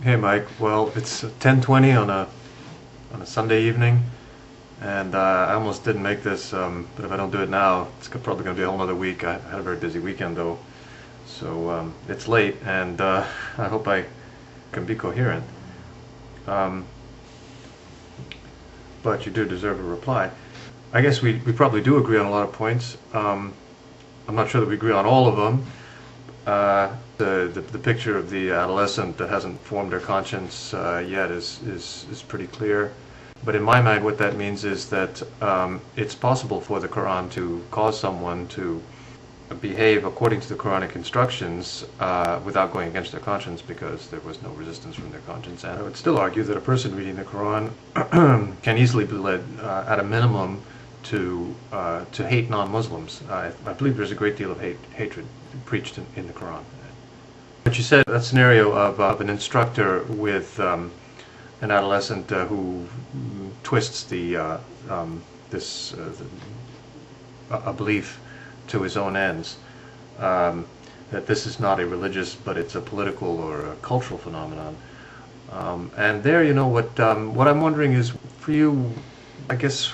Hey Mike, well it's 10:20 on a Sunday evening, and I almost didn't make this, but if I don't do it now, it's probably going to be a whole other week. I had a very busy weekend though, so it's late, and I hope I can be coherent. Um, but you do deserve a reply. I guess we probably do agree on a lot of points. I'm not sure that we agree on all of them. The picture of the adolescent that hasn't formed their conscience yet is pretty clear. But in my mind, what that means is that it's possible for the Quran to cause someone to behave according to the Quranic instructions without going against their conscience, because there was no resistance from their conscience. And I would still argue that a person reading the Quran can easily be led, at a minimum, to hate non-Muslims. I believe there's a great deal of hatred preached in the Quran. But you said that scenario of an instructor with an adolescent who twists a belief to his own ends, that this is not a religious, but it's a political or a cultural phenomenon. And there, what I'm wondering is, for you, I guess,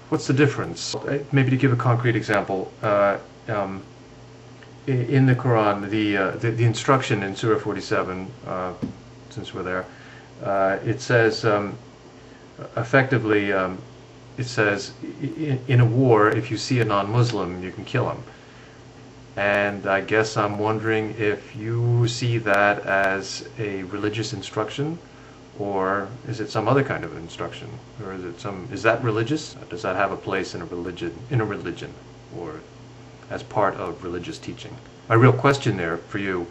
what's the difference? Maybe to give a concrete example, in the Quran, the instruction in Surah 47, since we're there, it says, effectively, it says, in a war, if you see a non-Muslim, you can kill him. And I guess I'm wondering if you see that as a religious instruction, or is it some other kind of instruction, or is that religious? Does that have a place in a religion, or as part of religious teaching? My real question there for you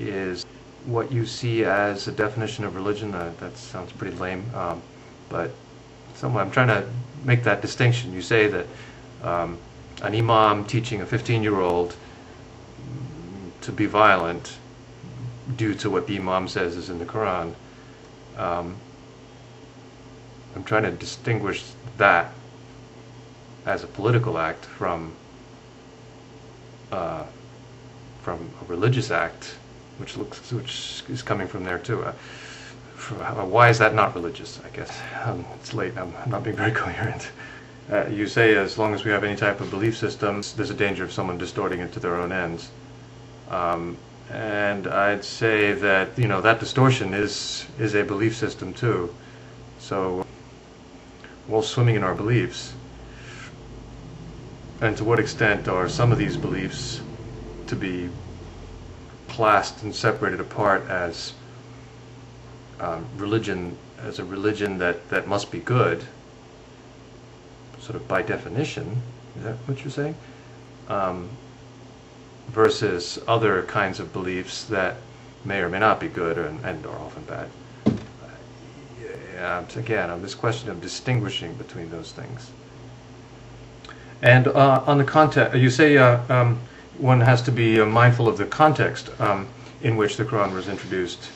is what you see as a definition of religion. That sounds pretty lame, but I'm trying to make that distinction. You say that an imam teaching a 15-year-old to be violent due to what the imam says is in the Quran. I'm trying to distinguish that as a political act from a religious act, which is coming from there too. Why is that not religious? I guess it's late. I'm not being very coherent. You say as long as we have any type of belief system, there's a danger of someone distorting it to their own ends. And I'd say that that distortion is a belief system too. So we're all swimming in our beliefs. And to what extent are some of these beliefs to be classed and separated apart as religion, as a religion that must be good, sort of by definition? Is that what you're saying? Versus other kinds of beliefs that may or may not be good and are often bad. Again, on this question of distinguishing between those things. And on the context, you say one has to be mindful of the context in which the Quran was introduced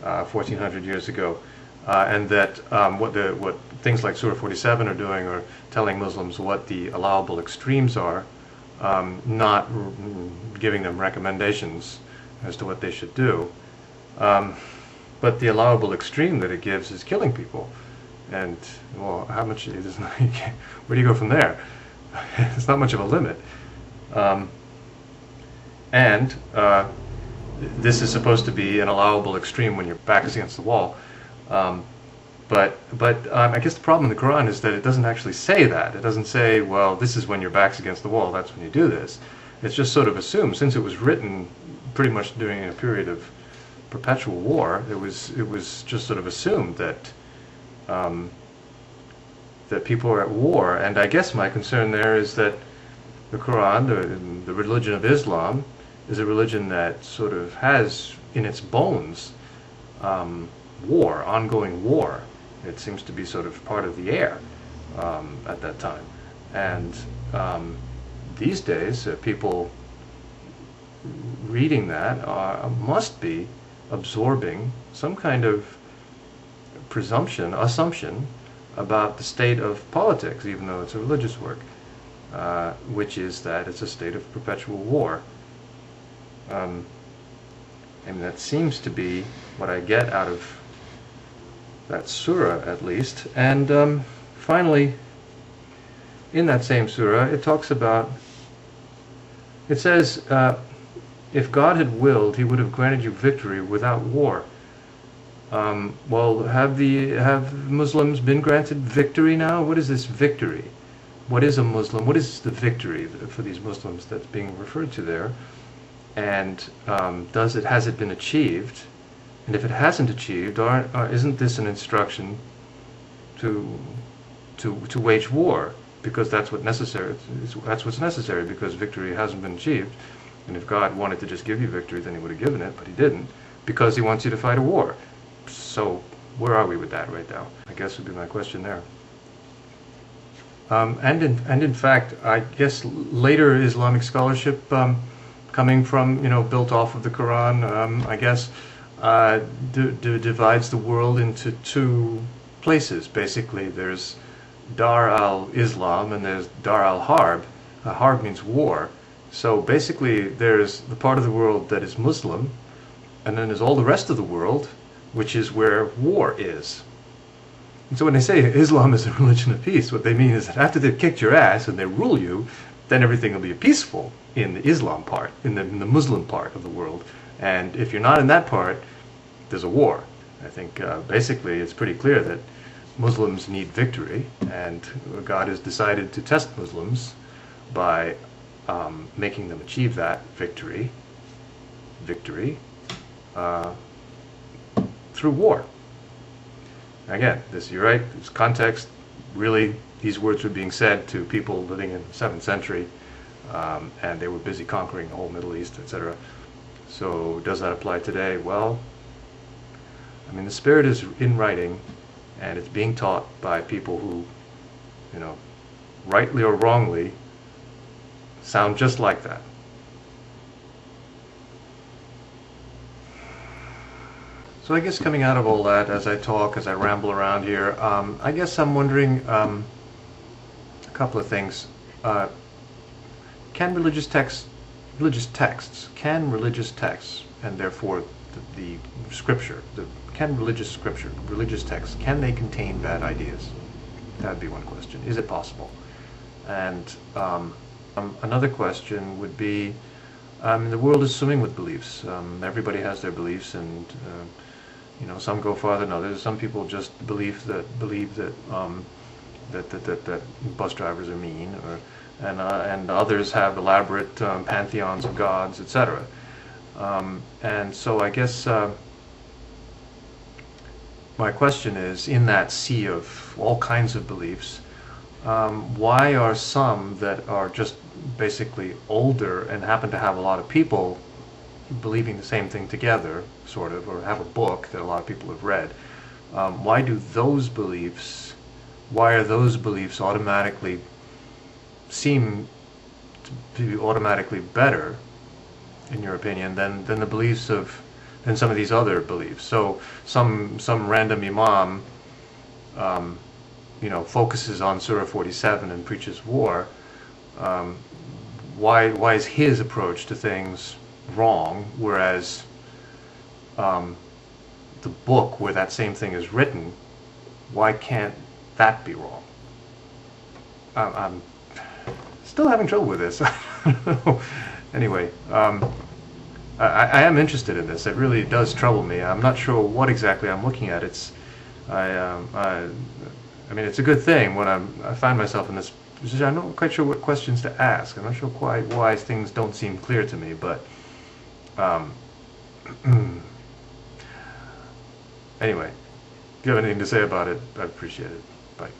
1400 years ago, and that what things like Surah 47 are doing are telling Muslims what the allowable extremes are, not giving them recommendations as to what they should do. But the allowable extreme that it gives is killing people. And, well, how much is where do you go from there? It's not much of a limit. And this is supposed to be an allowable extreme when your back is against the wall. But I guess the problem in the Quran is that it doesn't actually say that. It doesn't say, well, this is when your back's against the wall, that's when you do this. It's just sort of assumed, since it was written pretty much during a period of perpetual war, it was just sort of assumed that that people are at war. And I guess my concern there is that the Quran, the religion of Islam, is a religion that sort of has in its bones war, ongoing war. It seems to be sort of part of the air at that time. And these days, people reading that must be absorbing some kind of assumption about the state of politics, even though it's a religious work, which is that it's a state of perpetual war. And that seems to be what I get out of that surah at least. And finally, in that same surah, it talks about, it says, if God had willed, he would have granted you victory without war. Well, have Muslims been granted victory now? What is this victory? What is a Muslim? What is the victory for these Muslims that's being referred to there? And has it been achieved? And if it hasn't achieved, isn't this an instruction to wage war? Because that's what's necessary. That's what's necessary, because victory hasn't been achieved. And if God wanted to just give you victory, then he would have given it, but he didn't, because he wants you to fight a war. So where are we with that right now? I guess would be my question there. And in fact, I guess later Islamic scholarship, coming from, built off of the Quran, I guess, divides the world into two places. Basically, there's Dar al-Islam and there's Dar al-Harb. Harb means war. So basically, there's the part of the world that is Muslim, and then there's all the rest of the world, which is where war is. And so when they say Islam is a religion of peace, what they mean is that after they've kicked your ass and they rule you, then everything will be peaceful in the Islam part, in the Muslim part of the world. And if you're not in that part, there's a war. I think basically it's pretty clear that Muslims need victory, and God has decided to test Muslims by making them achieve that victory through war. Again, you're right, this context, really, these words were being said to people living in the 7th century, and they were busy conquering the whole Middle East, etc. So does that apply today? Well, I mean, the spirit is in writing, and it's being taught by people who, rightly or wrongly, sound just like that. So I guess coming out of all that, as I talk, as I ramble around here, I guess I'm wondering a couple of things. Can religious texts, and therefore the scripture, can religious texts, can they contain bad ideas? That would be one question. Is it possible? And another question would be, the world is swimming with beliefs. Everybody has their beliefs, and some go farther than others. Some people just believe that bus drivers are mean, and others have elaborate pantheons of gods, etc. And so I guess my question is, in that sea of all kinds of beliefs, why are some that are just basically older and happen to have a lot of people believing the same thing together, sort of, or have a book that a lot of people have read, why are those beliefs automatically seem to be automatically better, in your opinion, than the beliefs than some of these other beliefs? So some random imam focuses on Surah 47 and preaches war. Why is his approach to things wrong, whereas the book where that same thing is written, why can't that be wrong? I'm still having trouble with this. I don't know. Anyway, I am interested in this. It really does trouble me. I'm not sure what exactly I'm looking at. I mean, it's a good thing when I find myself in this position. I'm not quite sure what questions to ask. I'm not sure quite why things don't seem clear to me, but anyway, if you have anything to say about it, I'd appreciate it. Bye.